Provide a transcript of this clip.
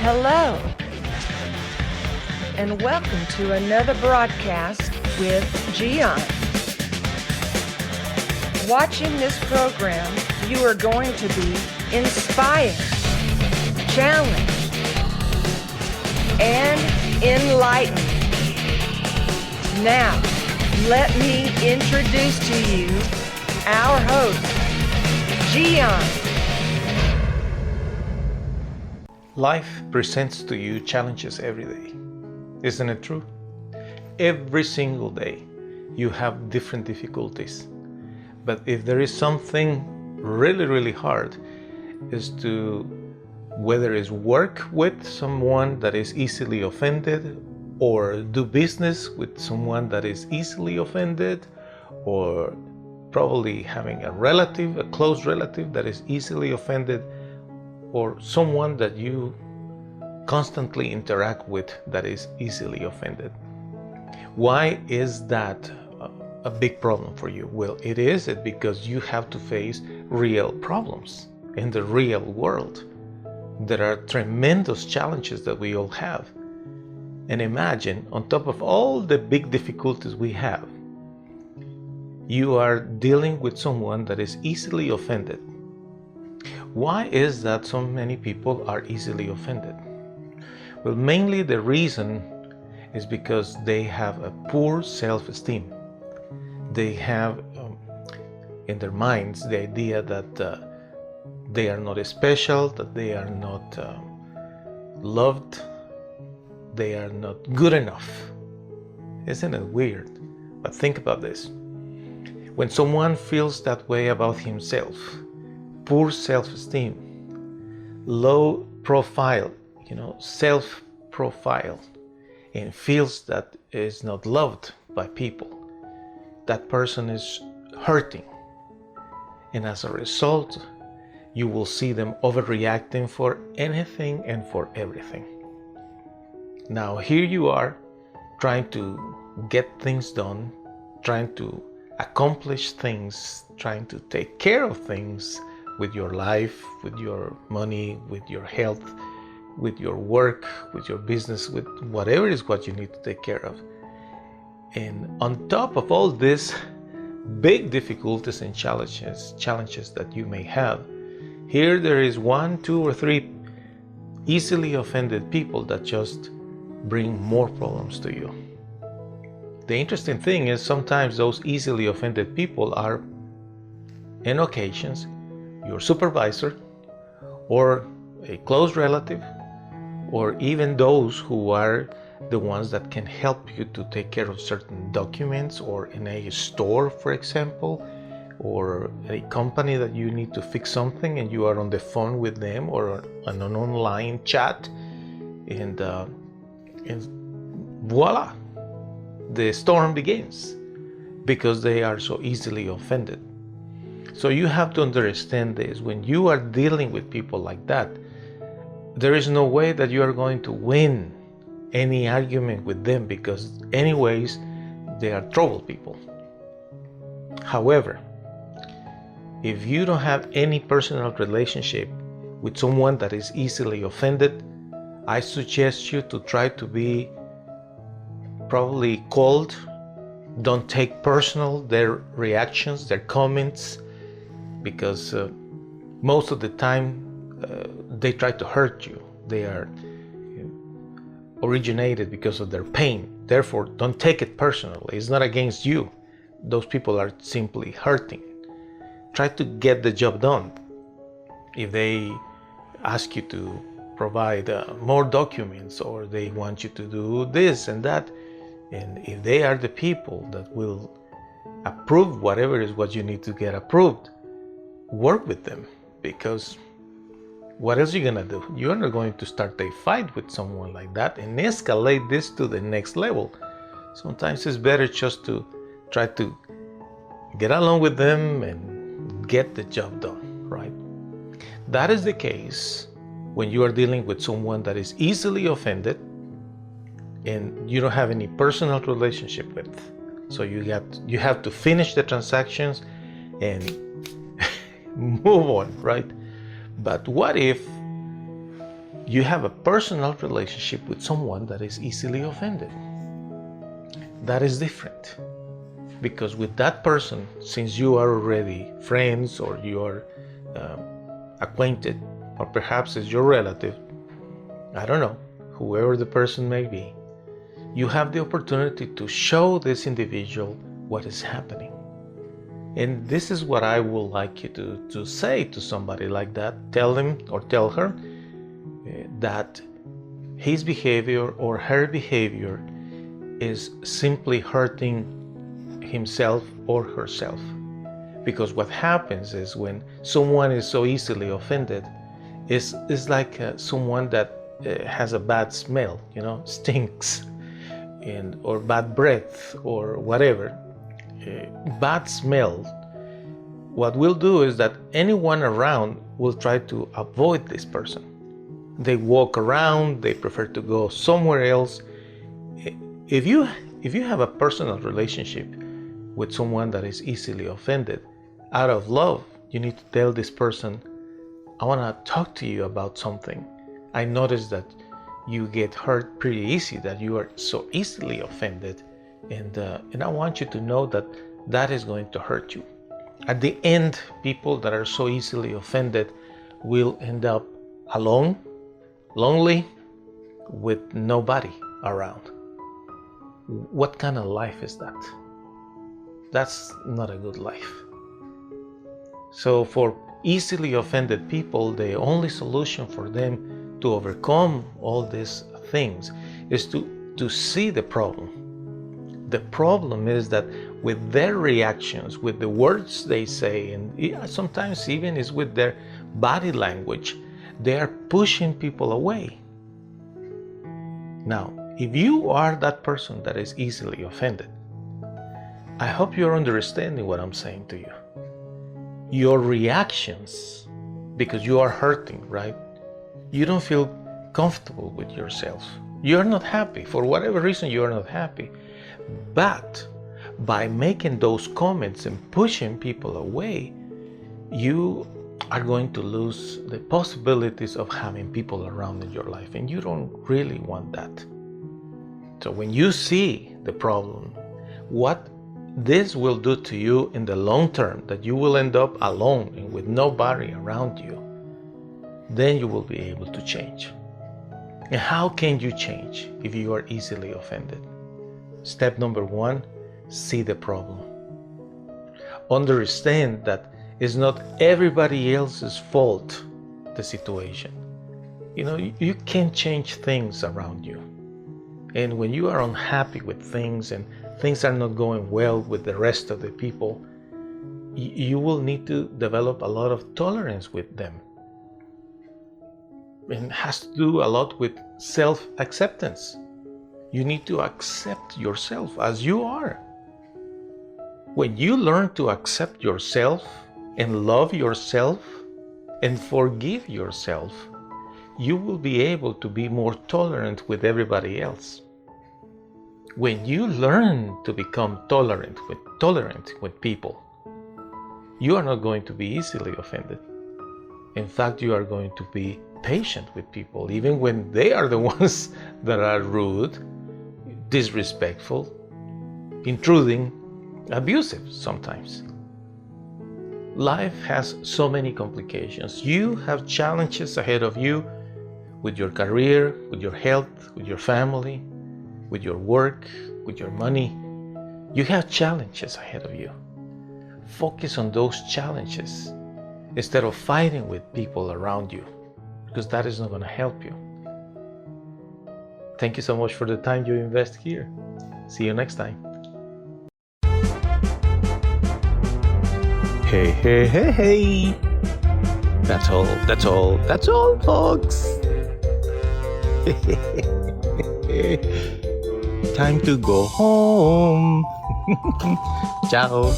Hello, and welcome to another broadcast with Gian. Watching this program, you are going to be inspired, challenged, and enlightened. Now, let me introduce to you our host, Gian. Life presents to you challenges every day. Isn't it true? Every single day you have different difficulties. But if there is something really hard, is to whether it's work with someone that is easily offended, or do business with someone that is easily offended, or probably having a close relative that is easily offended, or someone that you constantly interact with that is easily offended. Why is that a big problem for you? Well, it is because you have to face real problems in the real world. There are tremendous challenges that we all have. And imagine, on top of all the big difficulties we have, you are dealing with someone that is easily offended. Why is that so many people are easily offended? Well, mainly the reason is because they have a poor self-esteem. They have in their minds the idea that they are not special, that they are not loved, they are not good enough. Isn't it weird? But think about this. When someone feels that way about himself, poor self-esteem, low profile, self-profile, and feels that is not loved by people, that person is hurting. And as a result, you will see them overreacting for anything and for everything. Now here you are trying to get things done, trying to accomplish things, trying to take care of things with your life, with your money, with your health, with your work, with your business, with whatever is what you need to take care of. And on top of all this big difficulties and challenges that you may have, here there is 1, 2, or 3 easily offended people that just bring more problems to you. The interesting thing is sometimes those easily offended people are, in occasions, your supervisor, or a close relative, or even those who are the ones that can help you to take care of certain documents, or in a store, for example, or a company that you need to fix something and you are on the phone with them, or on an online chat, and voila, the storm begins because they are so easily offended. So you have to understand this. When you are dealing with people like that, there is no way that you are going to win any argument with them, because anyways, they are trouble people. However, if you don't have any personal relationship with someone that is easily offended, I suggest you to try to be probably cold. Don't take personal their reactions, their comments, because most of the time they try to hurt you. They are originated because of their pain. Therefore, don't take it personally. It's not against you. Those people are simply hurting. Try to get the job done. If they ask you to provide more documents, or they want you to do this and that, and if they are the people that will approve whatever is what you need to get approved, work with them, because what else are you gonna do? You're not going to start a fight with someone like that and escalate this to the next level. Sometimes it's better just to try to get along with them and get the job done, right? That is the case when you are dealing with someone that is easily offended and you don't have any personal relationship with. So you have to finish the transactions and move on, right? But what if you have a personal relationship with someone that is easily offended. That is different. Because with that person, since you are already friends or you are acquainted, or perhaps it's your relative, I don't know, whoever the person may be, you have the opportunity to show this individual what is happening. And this is what I would like you to say to somebody like that. Tell him or tell her that his behavior or her behavior is simply hurting himself or herself. Because what happens is when someone is so easily offended, it's like someone that has a bad smell, stinks, or bad breath or whatever. Bad smell, what we'll do is that anyone around will try to avoid this person. They walk around, they prefer to go somewhere else. If you have a personal relationship with someone that is easily offended, out of love, you need to tell this person, I want to talk to you about something. I noticed that you get hurt pretty easy, that you are so easily offended, and I want you to know that that is going to hurt you. At the end, people that are so easily offended will end up alone, lonely, with nobody around. What kind of life is that? That's not a good life. So for easily offended people, the only solution for them to overcome all these things is to see the problem. The problem is that with their reactions, with the words they say, and sometimes even is with their body language, they are pushing people away. Now, if you are that person that is easily offended, I hope you're understanding what I'm saying to you. Your reactions, because you are hurting, right? You don't feel comfortable with yourself. You're not happy. For whatever reason, you are not happy. But by making those comments and pushing people away, you are going to lose the possibilities of having people around in your life, and you don't really want that. So when you see the problem, what this will do to you in the long term, that you will end up alone and with nobody around you, then you will be able to change. And how can you change if you are easily offended? Step number 1, see the problem. Understand that it's not everybody else's fault, the situation. You can't change things around you. And when you are unhappy with things and things are not going well with the rest of the people, you will need to develop a lot of tolerance with them. And it has to do a lot with self-acceptance. You need to accept yourself as you are. When you learn to accept yourself and love yourself and forgive yourself, you will be able to be more tolerant with everybody else. When you learn to become tolerant with people, you are not going to be easily offended. In fact, you are going to be patient with people, even when they are the ones that are rude, disrespectful, intruding, abusive sometimes. Life has so many complications. You have challenges ahead of you with your career, with your health, with your family, with your work, with your money. You have challenges ahead of you. Focus on those challenges instead of fighting with people around you, because that is not going to help you. Thank you so much for the time you invest here. See you next time. Hey. That's all, folks. Time to go home. Ciao.